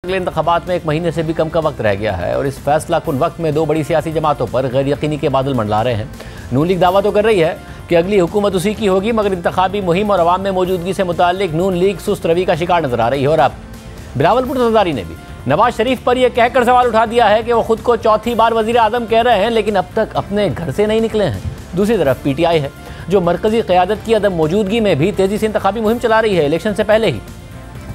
अगले इंतखाबात में 1 महीने से भी कम का वक्त रह गया है और इस फैसला कुन वक्त में 2 बड़ी सियासी जमातों पर गैर यकीनी के बादल मंडला रहे हैं। नून लीग दावा तो कर रही है कि अगली हुकूमत उसी की होगी, मगर इंतखाबी मुहिम और अवाम में मौजूदगी से मुताल्लिक नून लीग सुस्त रवि का शिकार नजर आ रही है। और अब बिलावलपुर सरदारी ने भी नवाज शरीफ पर यह कहकर सवाल उठा दिया है कि वो खुद को चौथी बार वजीर आजम कह रहे हैं, लेकिन अब तक अपने घर से नहीं निकले हैं। दूसरी तरफ PTI है जो मरकजी क़यादत की अदम मौजूदगी में भी तेजी से इंतखाबी मुहिम चला रही है। इलेक्शन से पहले ही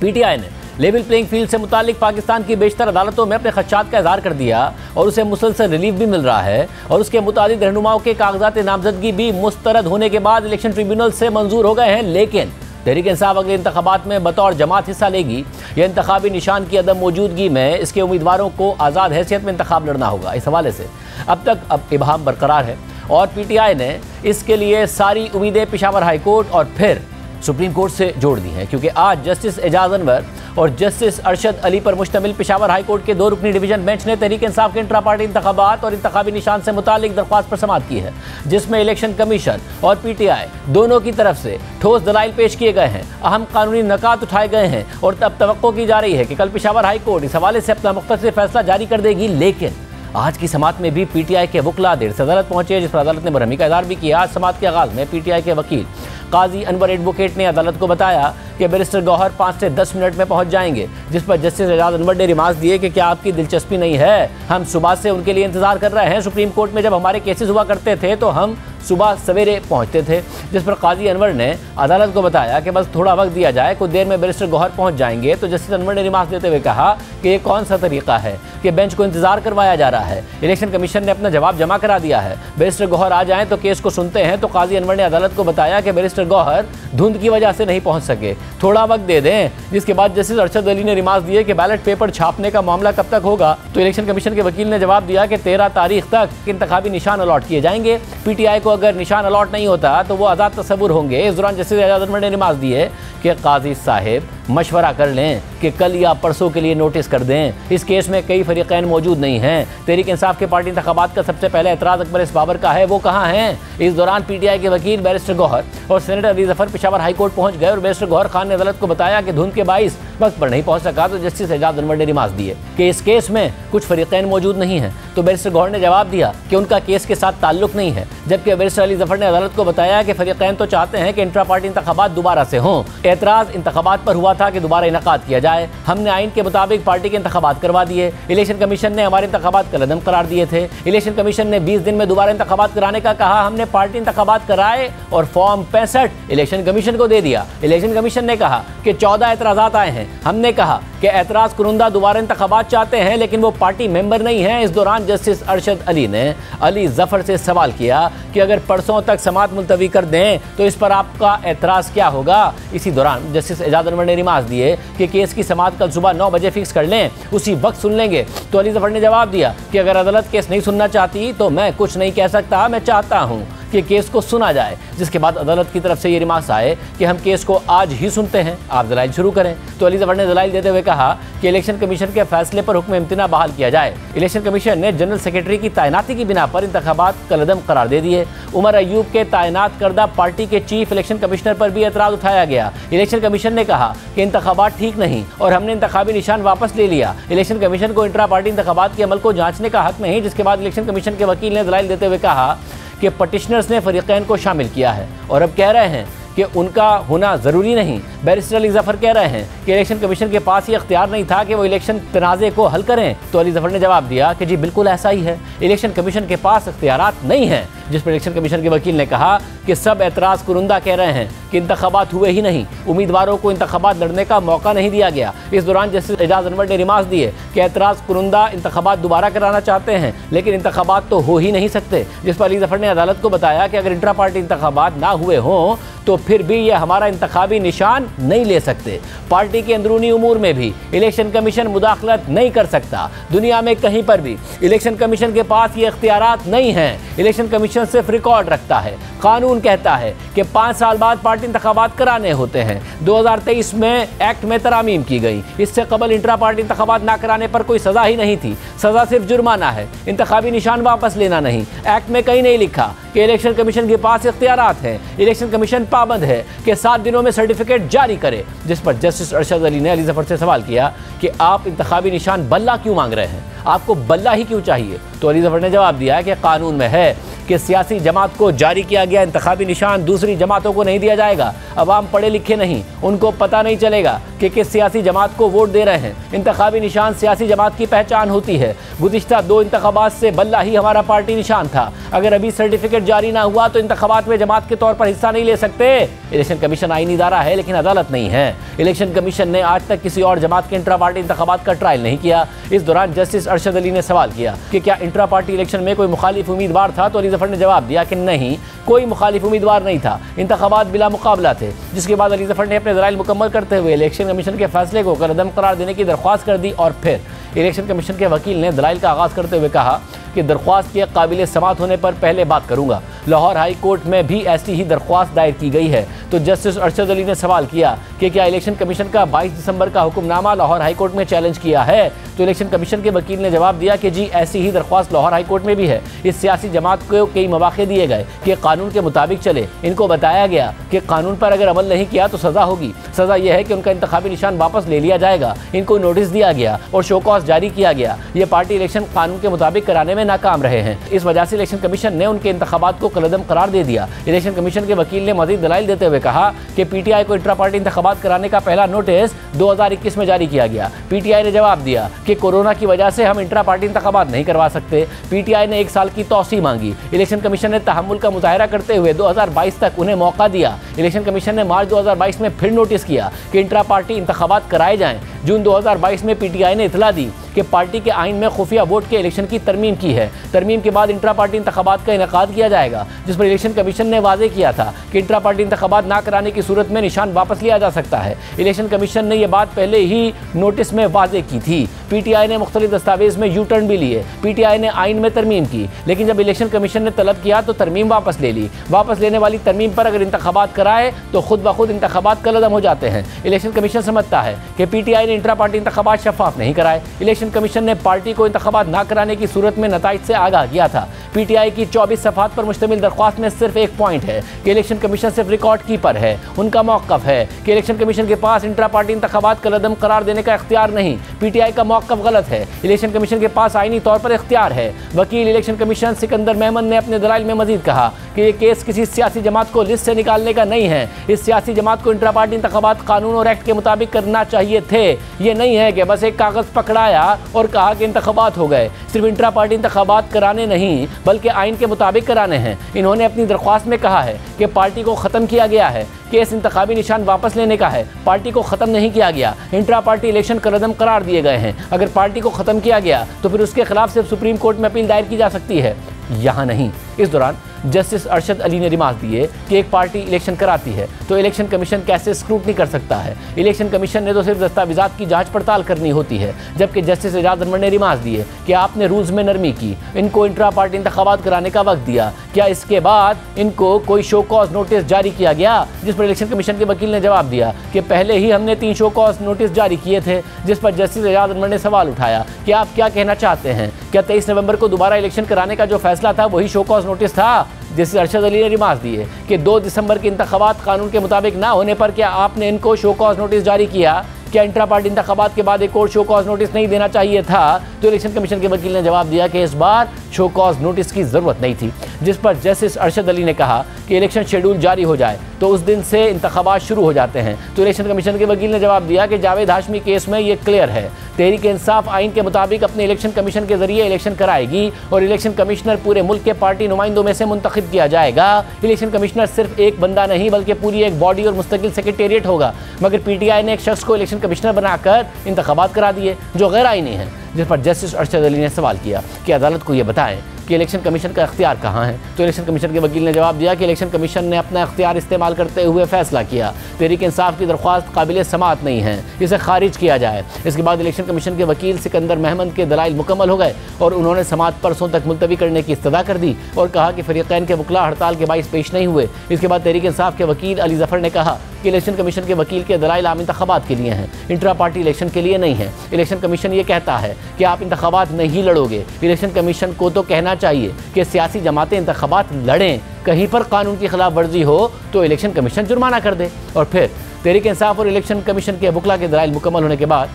PTI ने लेवल प्लेइंग फील्ड से मुतालिक पाकिस्तान की बेशतर अदालतों में अपने खदशात का इजहार कर दिया और उसे मुसलसल रिलीफ भी मिल रहा है और उसके मुतालिक रहनुमाओं के कागजात नामजदगी भी मुस्तरद होने के बाद इलेक्शन ट्रिब्यूनल से मंजूर हो गए हैं। लेकिन तहरीक इंसाफ अगले इंतखाबात में बतौर जमात हिस्सा लेगी। यह इंतखाबी निशान की अदम मौजूदगी में इसके उम्मीदवारों को आज़ाद हैसियत में इंतखाब लड़ना होगा। इस हवाले से अब तक इबहम बरकरार है और PTI ने इसके लिए सारी उम्मीदें पेशावर हाई कोर्ट और फिर सुप्रीम कोर्ट से जोड़ दी हैं, क्योंकि आज जस्टिस एजाज अनवर और जस्टिस अरशद अली पर मुश्तमिल पेशावर हाई कोर्ट के 2 रुकनी डिवीजन बेंच ने तहरीक इंसाफ के इंट्रा पार्टी इंतखाबात और इंतखाबी निशान से मुतालिक दरख्वास्त पर समाअत की है, जिसमें इलेक्शन कमीशन और PTI दोनों की तरफ से ठोस दलाइल पेश किए गए हैं, अहम कानूनी नकात उठाए गए हैं और तब तवक्को की जा रही है कि कल पेशावर हाई कोर्ट इस हवाले से अपना मुख्तसर फैसला जारी कर देगी। लेकिन आज की समाअत में भी PTI के वकला देर से अदालत पहुंचे, जिस पर अदालत ने बरहमी का इज़हार भी किया। आज समाअत के आगाज़ में PTI के वकील काजी अनवर एडवोकेट ने अदालत को बताया कि बैरिस्टर गौहर 5 से 10 मिनट में पहुंच जाएंगे, जिस पर जस्टिस एजाज अनवर ने रिमार्क दिए कि क्या आपकी दिलचस्पी नहीं है, हम सुबह से उनके लिए इंतजार कर रहे हैं। सुप्रीम कोर्ट में जब हमारे केसेस हुआ करते थे तो हम सुबह सवेरे पहुंचते थे। जिस पर काजी अनवर ने अदालत को बताया कि बस थोड़ा वक्त दिया जाए, कुछ देर में बैरिस्टर गौहर पहुंच जाएंगे। तो जस्टिस अनवर ने रिमार्क देते हुए कहा कि ये कौन सा तरीका है कि बेंच को इंतजार करवाया जा रहा है। इलेक्शन कमीशन ने अपना जवाब जमा करा दिया है, बैरिस्टर गौहर आ जाएं तो केस को सुनते हैं। तो काजी अनवर ने अदालत को बताया कि बैरिस्टर गौहर धुंध की वजह से नहीं पहुंच सके, थोड़ा वक्त दे दें। जिसके बाद जस्टिस अरशद अली ने रिमार्क दिए कि बैलेट पेपर छापने का मामला कब तक होगा। तो इलेक्शन कमीशन के वकील ने जवाब दिया कि 13 तारीख तक इंतखाबी निशान अलॉट किए जाएंगे। PTI को अगर निशान अलॉट नहीं होता तो वो आज़ाद तस्वुर होंगे। इस दौरान जस्टिस एजाज अनवर ने रिमार्क दिए कि काजी साहिब मशवरा कर लें कि कल या परसों के लिए नोटिस कर दें। इस केस में कई फरीक़ैन मौजूद नहीं हैं। तहरीक इंसाफ के पार्टी इंतखाबात का सबसे पहले एतराज़ अकबर इस बाबर का है, वो कहाँ हैं। इस दौरान PTI के वकील बैरिस्टर गौहर और senator Ali Zafar Peshawar high court पहुंच गए और बैरिस्टर गौहर खान ने अदालत को बताया कि धुंध के बाइस वक्त पर नहीं पहुंच सका। तो जस्टिस एजाज अनवर ने रिमार्क दिए कि इस केस में कुछ फरीक़ैन मौजूद नहीं हैं। तो बैरिस्टर गौहर ने जवाब दिया कि उनका केस के साथ ताल्लुक नहीं है, जबकि बैरिस्टर अली जफर ने अदालत को बताया कि फरीक़ैन तो चाहते हैं कि इंट्रा पार्टी इंतखाबात दोबारा से हों। एतराज़ इंतखाबात पर हुआ था कि दोबारा इनकाद किया जाए। हमने आइन के मुताबिक पार्टी के इंतखाबात करवा दिए। इलेक्शन कमीशन ने हमारे इंतखाबात कलअदम करार दिए थे। इलेक्शन कमीशन ने 20 दिन में दोबारा इंतखाबात कराने का कहा। हमने पार्टी इंतखाबात कराए और फॉर्म 65 इलेक्शन कमीशन को दे दिया। इलेक्शन कमीशन ने कहा कि 14 एतराज़ात आए हैं। हमने कहा कि एतराज़ कुरुंदा दोबारा इंतखाबात चाहते हैं, लेकिन वो पार्टी मेंबर नहीं है। इस दौरान जस्टिस अरशद अली ने अली जफर से सवाल किया कि अगर परसों तक समाअत मुलतवी कर दें तो इस पर आपका एतराज़ क्या होगा। इसी दौरान जस्टिस एजाज अनवर ने रिमार्क दिए कि केस की समाअत कल सुबह 9 बजे फिक्स कर लें, उसी वक्त सुन लेंगे। तो अली जफर ने जवाब दिया कि अगर अदालत केस नहीं सुनना चाहती तो मैं कुछ नहीं कह सकता, मैं चाहता हूँ कि केस को सुना जाए। जिसके बाद अदालत की तरफ से ये रिमार्क्स आए कि हम केस को आज ही सुनते हैं, आप दलाइल शुरू करें। तो अली जफर ने दलाइल देते हुए कहा कि इलेक्शन कमीशन के फैसले पर हुक्म इम्तिना बहाल किया जाए। इलेक्शन कमीशन ने जनरल सेक्रेटरी की तैनाती की बिना पर इंतखाबात कलअदम करार दे दिए। उमर अयूब के तैनात करदा पार्टी के चीफ इलेक्शन कमिश्नर पर भी एतराज़ उठाया गया। इलेक्शन कमीशन ने कहा कि इंतखाबात ठीक नहीं और हमने इंतखाबी निशान वापस ले लिया। इलेक्शन कमीशन को इंट्रा पार्टी इंतखाबात के अमल को जांचने का हक नहीं। जिसके बाद इलेक्शन कमीशन के वकील ने दलाइल देते हुए कहा कि पटिशनर्स ने फरीक़ैन को शामिल किया है और अब कह रहे हैं कि उनका होना ज़रूरी नहीं। बैरिस्टर अली जफर कह रहे हैं कि इलेक्शन कमीशन के पास ये अख्तियार नहीं था कि वो इलेक्शन तनाज़े को हल करें। तो अली जफर ने जवाब दिया कि जी बिल्कुल ऐसा ही है, इलेक्शन कमीशन के पास अख्तियारात नहीं हैं। जिस पर इलेक्शन कमीशन के वकील ने कहा कि सब एतराज़ कुरुंदा कह रहे हैं कि इंतखाबात हुए ही नहीं, उम्मीदवारों को इंतखाबात लड़ने का मौका नहीं दिया गया। इस दौरान जस्टिस एजाज अनवर ने रिमार्क्स दिए कि एतराज़ कुरुंदा इंतखाबात दोबारा कराना चाहते हैं, लेकिन इंतखाबात तो हो ही नहीं सकते। जिस पर अली जफर ने अदालत को बताया कि अगर इंट्रा पार्टी इंतखाबात ना हुए हों तो फिर भी ये हमारा इंतखाबी निशान नहीं ले सकते। पार्टी के अंदरूनी उमूर में भी इलेक्शन कमीशन मुदाखलत नहीं कर सकता। दुनिया में कहीं पर भी इलेक्शन कमीशन के पास ये इख्तियारात नहीं हैं। इलेक्शन कमीशन कमीशन सिर्फ रिकॉर्ड रखता है। कानून कहता है कि 5 साल बाद पार्टी इंतखाबात कराने होते हैं। 2023 में एक्ट में तरामीम की गई। इससे कबल इंट्रा पार्टी इंतखाबात ना कराने पर कोई सजा ही नहीं थी। सजा सिर्फ जुर्माना है, इंतखाबी निशान वापस लेना नहीं। एक्ट में कहीं नहीं लिखा कि इलेक्शन कमीशन के पास इख्तियारात हैं। इलेक्शन कमीशन पाबंद है कि 7 दिनों में सर्टिफिकेट जारी करे। जिस पर जस्टिस अरशद अली ने अली जफर से सवाल किया कि आप इंतखाबी निशान बल्ला क्यों मांग रहे हैं, आपको बल्ला ही क्यों चाहिए? तो अली जफर ने जवाब दिया कि कानून में है कि सियासी जमात को जारी किया गया इंतखाबी निशान दूसरी जमातों को नहीं दिया जाएगा। अवाम पढ़े लिखे नहीं, उनको पता नहीं चलेगा कि किस सियासी जमात को वोट दे रहे हैं। इंतखाबी निशान सियासी जमात की पहचान होती है। गुज़िश्ता 2 इंतखाबात से बल्ला ही हमारा पार्टी निशान था। अगर अभी सर्टिफिकेट जारी ना हुआ तो इंतखाबात में जमात के तौर पर हिस्सा नहीं ले सकते। इलेक्शन कमीशन आईनी इदारा है लेकिन अदालत नहीं है। इलेक्शन कमीशन ने आज तक किसी और जमात के इंट्रा पार्टी इंतखाबात का ट्रायल नहीं किया। इस दौरान जस्टिस अरशद अली ने सवाल किया कि क्या इंट्रा पार्टी इलेक्शन में कोई मुखालिफ उम्मीदवार था, तो अली जफर ने जवाब दिया कि नहीं, कोई मुखालिफ उम्मीदवार नहीं था। इंतखाबात बिला मुकाबला थे। जिसके बाद अली जफर ने अपने दलाइल मुकम्मल करते हुए इलेक्शन कमीशन के फैसले को कलअदम करार देने की दरख्वास्त कर दी और फिर इलेक्शन कमीशन के वकील ने दलाइल का आगाज़ करते हुए कहा कि दरख्वास्त के काबिल समात होने पर पहले बात करूंगा। लाहौर हाई कोर्ट में भी ऐसी ही दरख्वास्त दायर की गई है। तो जस्टिस अरशद अली ने सवाल किया कि क्या इलेक्शन कमीशन का 22 दिसंबर का हुक्मनामा लाहौर हाई कोर्ट में चैलेंज किया है? तो इलेक्शन कमीशन के वकील ने जवाब दिया कि जी, ऐसी ही दरख्वास्त लाहौर हाई कोर्ट में भी है। इस सियासी जमात को कई मौके दिए गए कि कानून के मुताबिक चले। इनको बताया गया कि कानून पर अगर अमल नहीं किया तो सज़ा होगी। सज़ा यह है कि उनका इंतखाबी निशान वापस ले लिया जाएगा। इनको नोटिस दिया गया और शो कॉज जारी किया गया। ये पार्टी इलेक्शन कानून के मुताबिक कराने में नाकाम रहे हैं। इस वजह से इलेक्शन कमीशन ने उनके इंतखाबात को कलअदम करार दे दिया। इलेक्शन कमीशन के वकील ने मज़ीद दलाइल देते हुए कहा कि पीटीआई को इंट्रा पार्टी इंतखाबात कराने का पहला नोटिस 2021 में जारी किया गया। पीटीआई ने जवाब दिया कि कोरोना की वजह से हम इंट्रा पार्टी इंतखाबात नहीं करवा सकते। पीटीआई ने 1 साल की तौसी मांगी। इलेक्शन कमीशन ने तहम्मुल का मुजाहरा करते हुए 2022 तक उन्हें मौका दिया। इलेक्शन कमीशन ने मार्च 2022 में फिर नोटिस किया कि इंट्रा पार्टी इंतखाबात कराए जाएं। जून 2022 में पीटीआई ने इतला दी कि पार्टी के आइन में खुफिया वोट के इलेक्शन की तरमीम की है। तरमीम के बाद इंट्रा पार्टी इंतखाबात का इनेकाद किया जाएगा, जिस पर इलेक्शन कमीशन ने वाजे किया था कि इंट्रा पार्टी इंतखाबात ना कराने की सूरत में निशान वापस लिया जा सकता है। इलेक्शन कमीशन ने यह बात पहले ही नोटिस में वाजे की थी। पीटीआई ने मुख्तलिफ दस्तावेज में यू टर्न भी लिए। पीटीआई ने आइन में तरमीम की, लेकिन जब इलेक्शन कमीशन ने तलब किया तो तरमीम वापस ले ली। वापस लेने वाली तरमीम पर अगर इंतखाबात कराए तो खुद ब खुद इंतखाबात कलअदम हो जाते हैं। इलेक्शन कमीशन समझता है कि पीटीआई ने इंट्रा पार्टी इंतखाबात शफाफ नहीं कराए। इलेक्शन कमीशन ने पार्टी को इंतखाबात ना कराने की सूरत में नताइज से आगाह किया था। पीटीआई की 24 सफ़हात पर मुश्तमिल दरख्वास्त में सिर्फ एक पॉइंट है कि इलेक्शन कमीशन सिर्फ रिकॉर्ड कीपर है। उनका मौक़िफ़ है कि इलेक्शन कमीशन के पास इंट्रा पार्टी इंतखाबात कलअदम करार देने का इख्तियार नहीं। पीटीआई का मौक़िफ़ गलत है। इलेक्शन कमीशन के पास आईनी तौर पर इख्तियार है। वकील इलेक्शन कमीशन सिकंदर मेमन ने अपने दलाइल में मजीद कहा कि ये केस किसी सियासी जमात को लिस्ट से निकालने का नहीं है। इस सियासी जमात को इंट्रा पार्टी इंतखाबात कानून और एक्ट के मुताबिक करना चाहिए थे। ये नहीं है कि बस एक कागज़ पकड़ाया और कहा कि इंतखाबात हो गए। सिर्फ इंट्रा पार्टी इंतखाबात कराने नहीं बल्कि आइन के मुताबिक कराने हैं। इन्होंने अपनी दरख्वास्त में कहा है कि पार्टी को ख़त्म किया गया है। केस इंतखाबी निशान वापस लेने का है, पार्टी को ख़त्म नहीं किया गया। इंट्रा पार्टी इलेक्शन कलअदम करार दिए गए हैं। अगर पार्टी को ख़त्म किया गया तो फिर उसके खिलाफ सिर्फ सुप्रीम कोर्ट में अपील दायर की जा सकती है, यहाँ नहीं। इस दौरान जस्टिस अरशद अली ने रिमार्क दिए कि एक पार्टी इलेक्शन कराती है तो इलेक्शन कमीशन कैसे स्क्रूटनी कर सकता है। इलेक्शन कमीशन ने तो सिर्फ दस्तावेजात की जांच पड़ताल करनी होती है। जबकि जस्टिस एजाज अनवर ने रिमार्क दिए कि आपने रूल्स में नरमी की, इनको इंट्रा पार्टी इंतखाबात कराने का वक्त दिया, क्या इसके बाद इनको कोई शो कॉज नोटिस जारी किया गया? जिस पर इलेक्शन कमीशन के वकील ने जवाब दिया कि पहले ही हमने 3 शो कॉज नोटिस जारी किए थे। जिस पर जस्टिस एजाज अनवर ने सवाल उठाया कि आप क्या कहना चाहते हैं, क्या 23 नवंबर को दोबारा इलेक्शन कराने का जो फैसला था वही शो कॉज नोटिस था? जस्टिस अरशद अली ने रिमार्क दिए कि 2 दिसंबर के इंतखाबात कानून के मुताबिक ना होने पर क्या आपने इनको शो कॉज नोटिस जारी किया? क्या इंट्रा पार्टी इंतखाबात के बाद एक और शो कॉज नोटिस नहीं देना चाहिए था? तो इलेक्शन कमीशन के वकील ने जवाब दिया कि इस बार शो कॉज नोटिस की ज़रूरत नहीं थी। जिस पर जस्टिस अरशद अली ने कहा कि इलेक्शन शेड्यूल जारी हो जाए तो उस दिन से इंतखाबात शुरू हो जाते हैं। तो इलेक्शन कमीशन के वकील ने जवाब दिया कि जावेद हाशमी केस में ये क्लियर है, तहरीक इंसाफ आइन के मुताबिक अपने इलेक्शन कमीशन के जरिए इलेक्शन कराएगी और इलेक्शन कमिश्नर पूरे मुल्क के पार्टी नुमाइंदों में से मुंतखब किया जाएगा। इलेक्शन कमिश्नर सिर्फ एक बंदा नहीं बल्कि पूरी एक बॉडी और मुस्तकिल सेक्रेटेरिएट होगा। मगर पीटीआई ने एक शख्स को इलेक्शन कमिश्नर बनाकर इंतखाबात करा दिए जो गैर आईनी है। जिस पर जस्टिस अरशद अली ने सवाल किया कि अदालत को यह बताएं कि इलेक्शन कमीशन का इख्तियार कहाँ है, तो इलेक्शन कमीशन के वकील ने जवाब दिया कि इलेक्शन कमीशन ने अपना इख्तियार इस्तेमाल करते हुए फैसला किया, तहरीक इंसाफ की दरख्वास्त काबिल समाअत नहीं है, इसे खारिज किया जाए। इसके बाद इलेक्शन कमीशन के वकील सिकंदर महमद के दलाइल मुकम्मल हो गए और उन्होंने समाअत परसों तक मुलतवी करने की इस्तदा कर दी और कहा कि फरीकैन के वकला हड़ताल के बाइस पेश नहीं हुए। इसके बाद तहरीक इंसाफ के वकील अली जफर ने कहा कि इलेक्शन कमीशन के वकील के दलाइल आम इंतखाबात के लिए हैं, इंट्रा पार्टी इलेक्शन के लिए नहीं है। इलेक्शन कमीशन ये कहता है कि आप इंतखाबात नहीं लड़ोगे। इलेक्शन कमीशन को तो कहना चाहिए कि सियासी जमातें इंतखाबात लड़ें, कहीं पर कानून की खिलाफ वर्जी हो तो इलेक्शन कमीशन जुर्माना कर दे। और फिर तहरीक इंसाफ और इलेक्शन कमीशन के वकला के दलाइल मुकम्मल होने के बाद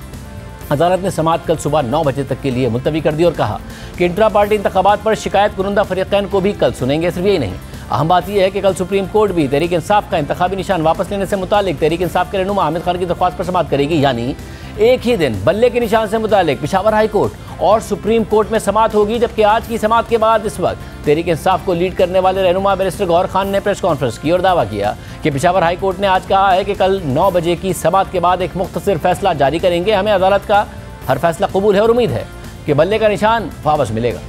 अदालत ने समाअत कल सुबह 9 बजे तक के लिए मुलतवी कर दी और कहा कि इंट्रा पार्टी इंतखाबात पर शिकायत कुनंदा फरीकैन को भी कल सुनेंगे। सिर्फ यही नहीं, अहम बात यह है कि कल सुप्रीम कोर्ट भी तहरीक इंसाफ का इंतखाबी निशान वापस लेने से मुतालिक तहरीक इंसाफ के रहनुमा हामिद खान की दरख्वास्त पर समाअत करेगी। यानी एक ही दिन बल्ले के निशान से मुतालिक पेशावर हाई कोर्ट और सुप्रीम कोर्ट में समाअत होगी। जबकि आज की समाअत के बाद इस वक्त तहरीक इंसाफ को लीड करने वाले रहनुमा बैरिस्टर गौहर खान ने प्रेस कॉन्फ्रेंस की और दावा किया कि पेशावर हाई कोर्ट ने आज कहा है कि कल 9 बजे की समाअत के बाद एक मुख्तसर फैसला जारी करेंगे। हमें अदालत का हर फैसला कबूल है और उम्मीद है कि बल्ले का निशान वापस मिलेगा।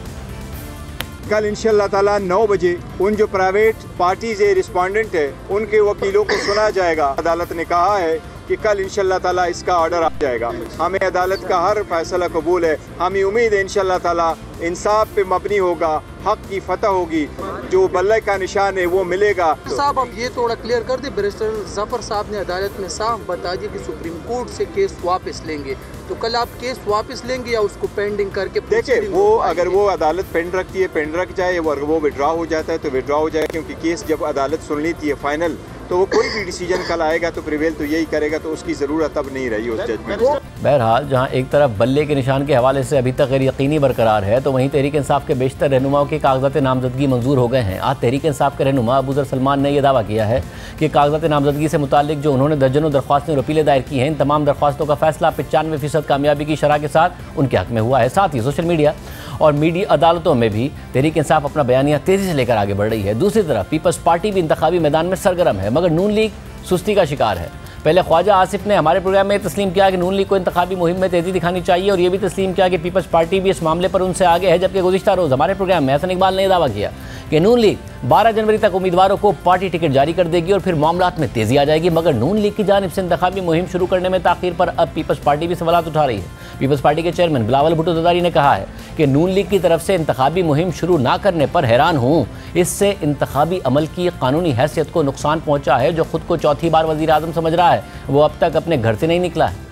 कल इंशाअल्लाह ताला 9 बजे उन जो प्राइवेट पार्टीज रिस्पोंडेंट है उनके वकीलों को सुना जाएगा। अदालत ने कहा है कि कल इंशाअल्लाह ताला इसका ऑर्डर आ जाएगा। हमें अदालत का हर फैसला कबूल है। हमें उम्मीद है इंशाअल्लाह ताला इंसाफ पे मबनी होगा, हक की फतह होगी, जो बल्ले का निशान है वो मिलेगा। साहब अब ये थोड़ा क्लियर कर दे, बैरिस्टर जफर साहब ने अदालत में साफ बता दिया कि सुप्रीम कोर्ट से केस वापस लेंगे, तो कल आप केस वापस लेंगे या उसको पेंडिंग करके? देखिए, वो अगर वो अदालत पेंड रखती है पेंड रख जाए, अगर वो विड्रॉ हो जाता है तो विड्रॉ हो जाए, क्योंकि केस जब अदालत सुन लेती है फाइनल तो वो कोई भी डिसीजन कल आएगा तो प्रिवेल तो यही करेगा, तो उसकी ज़रूरत अब नहीं रही उस जजमेंट। बहरहाल जहां एक तरफ बल्ले के निशान के हवाले से अभी तक गैर यकीनी बरकरार है, तो वहीं तहरीक इंसाफ के बेशतर रहनुमाओं के कागजात नामजदगी मंजूर हो गए हैं। आज तहरीक इंसाफ के रहनुमा अबूजर सलमान ने यह दावा किया है कि कागजात नामजदगी से मुतालिक जो उन्होंने दर्जनों दरख्वास्तें और अपीलें दायर की हैं, इन तमाम दरख्वास्तों का फैसला 95% कामयाबी की शरह के साथ उनके हक में हुआ है। साथ ही सोशल मीडिया और मीडिया अदालतों में भी तहरीक इंसाफ अपना बयानिया तेज़ी से लेकर आगे बढ़ रही है। दूसरी तरफ पीपल्स पार्टी भी इंतखाबी मैदान में सरगर्म है, मगर नून लीग सुस्ती का शिकार है। पहले ख्वाजा आसिफ ने हमारे प्रोग्राम में तस्लीम किया कि नून लीग को इंतखाबी मुहिम में तेज़ी दिखानी चाहिए और ये भी तस्लीम किया कि पीपल्स पार्टी भी इस मामले पर उनसे आगे है। जबकि गुज़िश्ता रोज़ हमारे प्रोग्राम में हसन इकबाल ने दावा किया कि नून लीग 12 जनवरी तक उम्मीदवारों को पार्टी टिकट जारी कर देगी और फिर मामलात में तेज़ी आ जाएगी। मगर नून लीग की जानिब से इंतखाबी मुहिम शुरू करने में ताख़ीर पर अब पीपल्स पार्टी भी सवाल उठा रही है। पीपल्स पार्टी के चेयरमैन बिलावल भुट्टो ज़रदारी ने कहा है कि नून लीग की तरफ से इंतखाबी मुहिम शुरू ना करने पर हैरान हूँ। इससे इंतखाबी अमल की कानूनी हैसियत को नुकसान पहुँचा है। जो खुद को चौथी बार वज़ीर आज़म समझ रहा है वो अब तक अपने घर से नहीं निकला है।